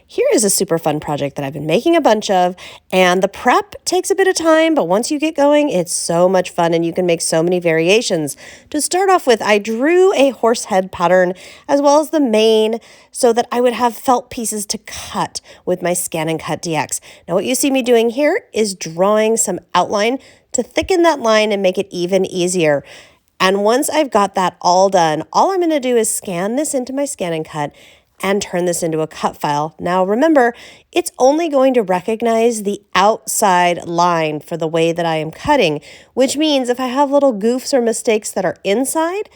Here is a super fun project that I've been making a bunch of, and the prep takes a bit of time, but once you get going, it's so much fun and you can make so many variations. To start off with, I drew a horse head pattern as well as the mane so that I would have felt pieces to cut with my ScanNCutDX. Now what you see me doing here is drawing some outline to thicken that line and make it even easier. And once I've got that all done, all I'm going to do is scan this into my ScanNCut and turn this into a cut file. Now remember, it's only going to recognize the outside line for the way that I am cutting, which means if I have little goofs or mistakes that are inside,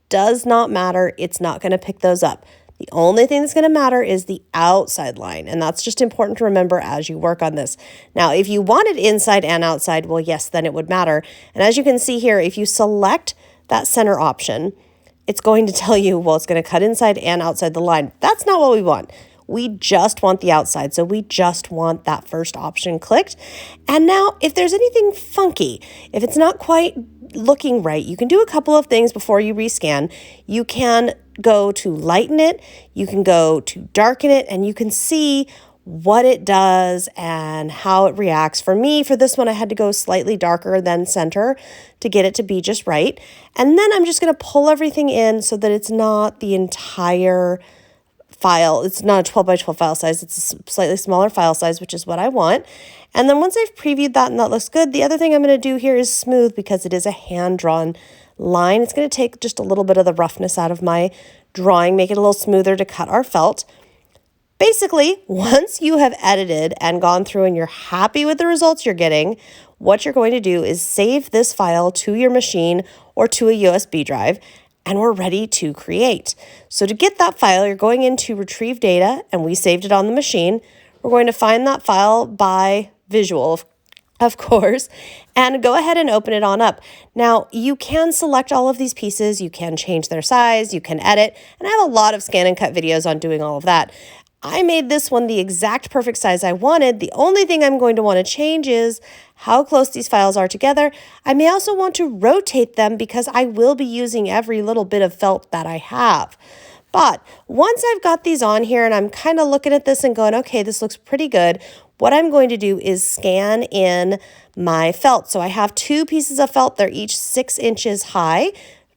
does not matter. It's not going to pick those up. The only thing that's going to matter is the outside line, and that's just important to remember as you work on this. Now, if you wanted inside and outside, well, yes, then it would matter. And as you can see here, if you select that center option, it's going to tell you, well, it's going to cut inside and outside the line. That's not what we want. We just want the outside. So we just want that first option clicked. And now if there's anything funky, if it's not quite looking right, you can do a couple of things before you rescan. You can go to lighten it, you can go to darken it, and you can see what it does and how it reacts. For me, for this one, I had to go slightly darker than center to get it to be just right. And then I'm just going to pull everything in so that it's not the entire file. It's not a 12 by 12 file size. It's a slightly smaller file size, which is what I want. And then once I've previewed that and that looks good, the other thing I'm going to do here is smooth because it is a hand-drawn line. It's going to take just a little bit of the roughness out of my drawing, make it a little smoother to cut our felt. Basically, once you have edited and gone through and you're happy with the results you're getting, what you're going to do is save this file to your machine or to a USB drive, and we're ready to create. So to get that file, you're going into Retrieve Data, and we saved it on the machine. We're going to find that file by visual, of course, and go ahead and open it on up. Now, you can select all of these pieces, you can change their size, you can edit, and I have a lot of scan and cut videos on doing all of that. I made this one the exact perfect size I wanted. The only thing I'm going to want to change is how close these files are together. I may also want to rotate them because I will be using every little bit of felt that I have. But once I've got these on here and I'm kind of looking at this and going, okay, this looks pretty good, what I'm going to do is scan in my felt. So I have two pieces of felt. They're each 6 inches high,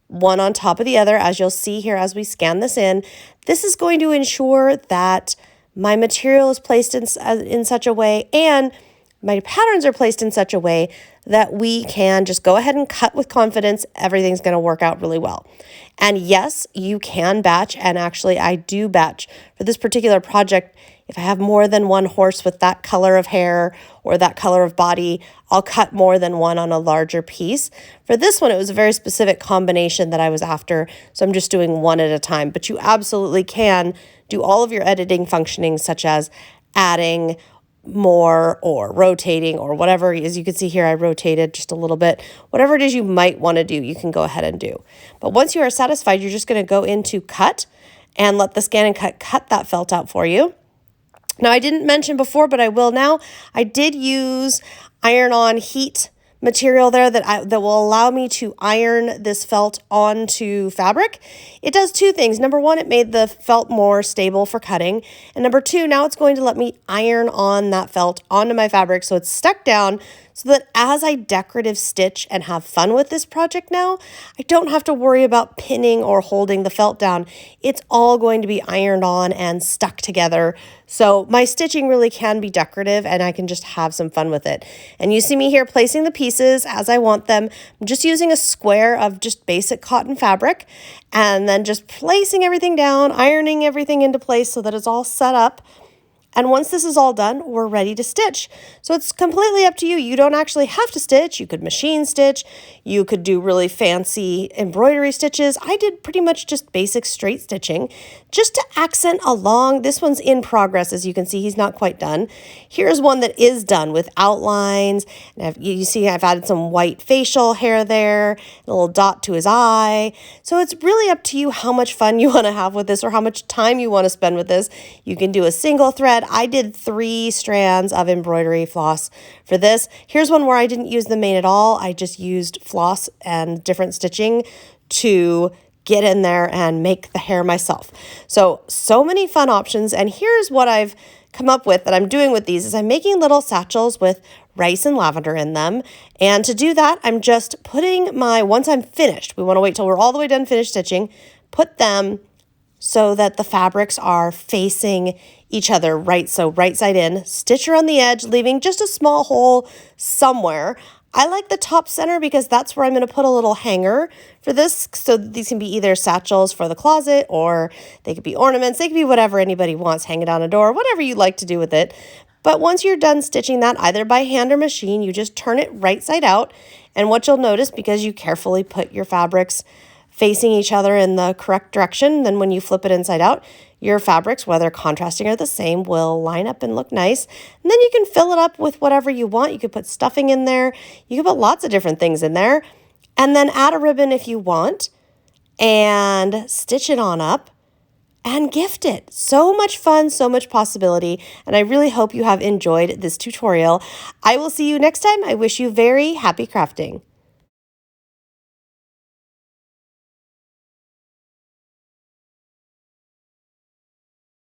one on top of the other, as you'll see here as we scan this in. This is going to ensure that my material is placed in such a way and my patterns are placed in such a way that we can just go ahead and cut with confidence. Everything's going to work out really well. And yes, you can batch, and actually I do batch for this particular project. If I have more than one horse with that color of hair or that color of body, I'll cut more than one on a larger piece. For this one, it was a very specific combination that I was after, so I'm just doing one at a time. But you absolutely can do all of your editing functioning, such as adding more or rotating or whatever. As you can see here, I rotated just a little bit. Whatever it is you might want to do, you can go ahead and do. But once you are satisfied, you're just going to go into cut and let the ScanNCut cut that felt out for you. Now, I didn't mention before, but I will now. I did use iron-on heat material there that will allow me to iron this felt onto fabric. It does two things. Number one, it made the felt more stable for cutting. And number two, now it's going to let me iron on that felt onto my fabric so it's stuck down, so that as I decorative stitch and have fun with this project now, I don't have to worry about pinning or holding the felt down. It's all going to be ironed on and stuck together. So my stitching really can be decorative and I can just have some fun with it. And you see me here placing the pieces as I want them. I'm just using a square of just basic cotton fabric and then just placing everything down, ironing everything into place so that it's all set up. And once this is all done, we're ready to stitch. So it's completely up to you. You don't actually have to stitch. You could machine stitch. You could do really fancy embroidery stitches. I did pretty much just basic straight stitching just to accent along. This one's in progress. As you can see, he's not quite done. Here's one that is done with outlines. And you see I've added some white facial hair there, a little dot to his eye. So it's really up to you how much fun you want to have with this or how much time you want to spend with this. You can do a single thread. I did 3 strands of embroidery floss for this. Here's one where I didn't use the mane at all. I just used floss and different stitching to get in there and make the hair myself. So many fun options. And here's what I've come up with that I'm doing with these is I'm making little satchels with rice and lavender in them. And to do that, I'm just putting once I'm finished, we want to wait till we're all the way done finished stitching, put them so that the fabrics are facing each other, right side in, stitch around the edge, leaving just a small hole somewhere. I like the top center because that's where I'm going to put a little hanger for this. So these can be either satchels for the closet, or they could be ornaments. They could be whatever anybody wants, hang it on a door, whatever you like to do with it. But once you're done stitching that, either by hand or machine, you just turn it right side out. And what you'll notice, because you carefully put your fabrics facing each other in the correct direction, then when you flip it inside out, your fabrics, whether contrasting or the same, will line up and look nice. And then you can fill it up with whatever you want. You could put stuffing in there. You can put lots of different things in there. And then add a ribbon if you want and stitch it on up and gift it. So much fun, so much possibility. And I really hope you have enjoyed this tutorial. I will see you next time. I wish you very happy crafting.